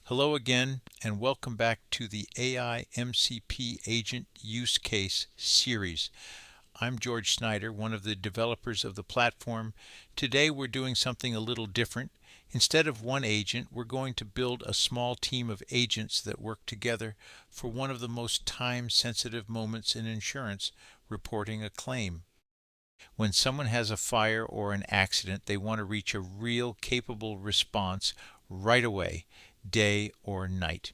Hello again, and welcome back to the AI-MCP Agent Use Case series. I'm George Snyder, one of the developers of the platform. Today we're doing something a little different. Instead of one agent, we're going to build a small team of agents that work together for one of the most time-sensitive moments in insurance, reporting a claim. When someone has a fire or an accident, they want to reach a real capable response right away, day or night.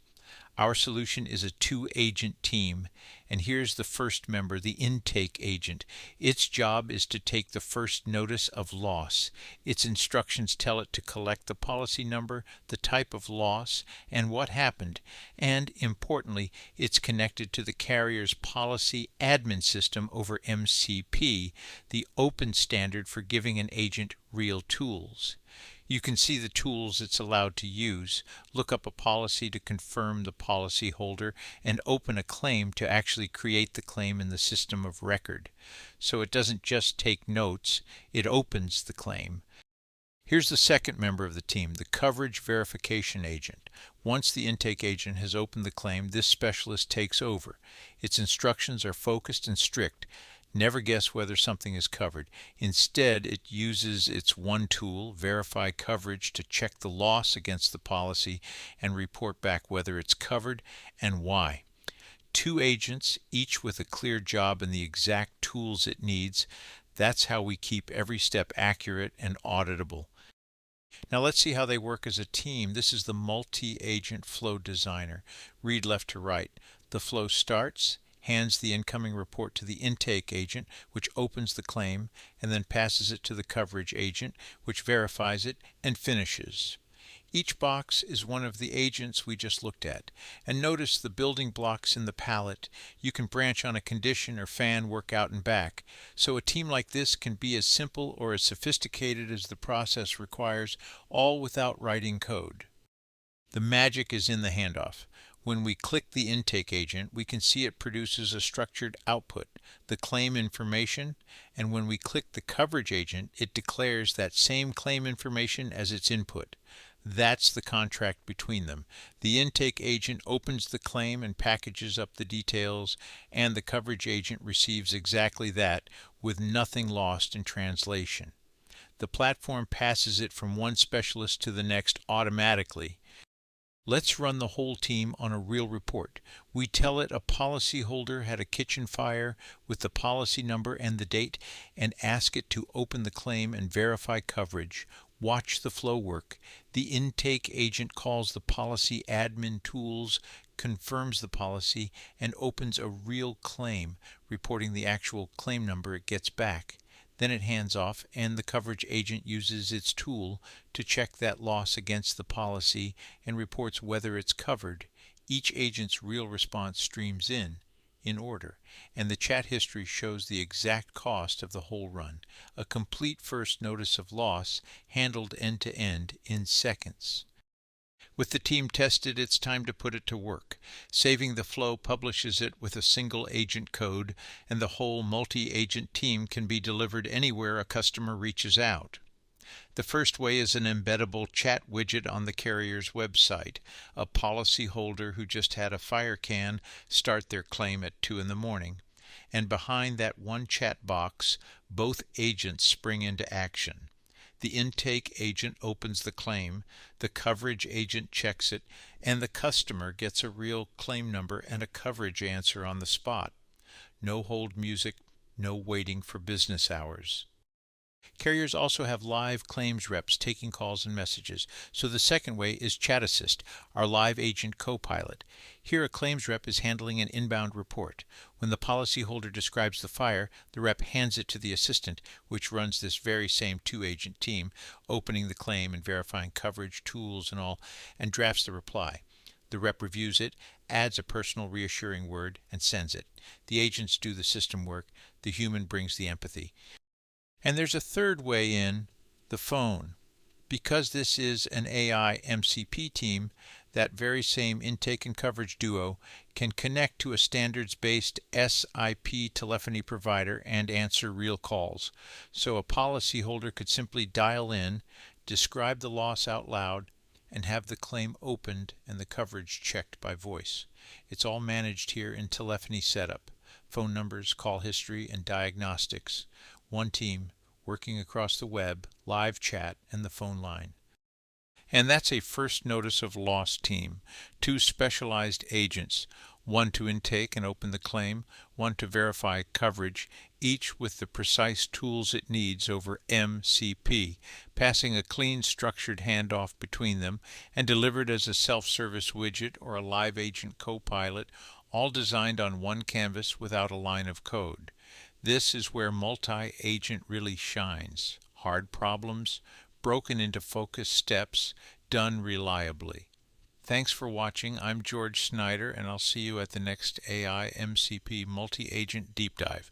Our solution is a two-agent team, and here's the first member, the intake agent. Its job is to take the first notice of loss. Its instructions tell it to collect the policy number, the type of loss, and what happened. And importantly, it's connected to the carrier's policy admin system over MCP, the open standard for giving an agent real tools. You can see the tools it's allowed to use, look up a policy to confirm the policy holder, and open a claim to actually create the claim in the system of record. So it doesn't just take notes, it opens the claim. Here's the second member of the team, the coverage verification agent. Once the intake agent has opened the claim, this specialist takes over. Its instructions are focused and strict. Never guess whether something is covered. Instead, it uses its one tool, verify coverage, to check the loss against the policy and report back whether it's covered and why. Two agents, each with a clear job and the exact tools it needs. That's how we keep every step accurate and auditable. Now let's see how they work as a team. This is the multi-agent flow designer. Read left to right. The flow starts, hands the incoming report to the intake agent, which opens the claim, and then passes it to the coverage agent, which verifies it and finishes. Each box is one of the agents we just looked at. And notice the building blocks in the palette. You can branch on a condition or fan, work out and back. So a team like this can be as simple or as sophisticated as the process requires, all without writing code. The magic is in the handoff. When we click the intake agent, we can see it produces a structured output, the claim information, and when we click the coverage agent, it declares that same claim information as its input. That's the contract between them. The intake agent opens the claim and packages up the details, and the coverage agent receives exactly that, with nothing lost in translation. The platform passes it from one specialist to the next automatically. Let's run the whole team on a real report. We tell it a policyholder had a kitchen fire with the policy number and the date, and ask it to open the claim and verify coverage. Watch the flow work. The intake agent calls the policy admin tools, confirms the policy, and opens a real claim, reporting the actual claim number it gets back. Then it hands off, and the coverage agent uses its tool to check that loss against the policy and reports whether it's covered. Each agent's real response streams in order, and the chat history shows the exact cost of the whole run. A complete first notice of loss, handled end to end in seconds. With the team tested, it's time to put it to work. Saving the flow publishes it with a single agent code, and the whole multi-agent team can be delivered anywhere a customer reaches out. The first way is an embeddable chat widget on the carrier's website. A policyholder who just had a fire can start their claim at 2 in the morning. And behind that one chat box, both agents spring into action. The intake agent opens the claim, the coverage agent checks it, and the customer gets a real claim number and a coverage answer on the spot. No hold music, no waiting for business hours. Carriers also have live claims reps taking calls and messages. So the second way is Chat Assist, our live agent co-pilot. Here a claims rep is handling an inbound report. When the policyholder describes the fire, the rep hands it to the assistant, which runs this very same two-agent team, opening the claim and verifying coverage, tools, and all, and drafts the reply. The rep reviews it, adds a personal reassuring word, and sends it. The agents do the system work. The human brings the empathy. And there's a third way in, the phone. Because this is an AI-MCP team, that very same intake and coverage duo can connect to a standards-based SIP telephony provider and answer real calls. So a policyholder could simply dial in, describe the loss out loud, and have the claim opened and the coverage checked by voice. It's all managed here in telephony setup, phone numbers, call history, and diagnostics. One team working across the web, live chat, and the phone line. And that's a first notice of loss team, two specialized agents, one to intake and open the claim, one to verify coverage, each with the precise tools it needs over MCP, passing a clean structured handoff between them and delivered as a self-service widget or a live agent co-pilot, all designed on one canvas without a line of code. This is where multi-agent really shines. Hard problems, broken into focused steps, done reliably. Thanks for watching. I'm George Snyder, and I'll see you at the next AI-MCP multi-agent deep dive.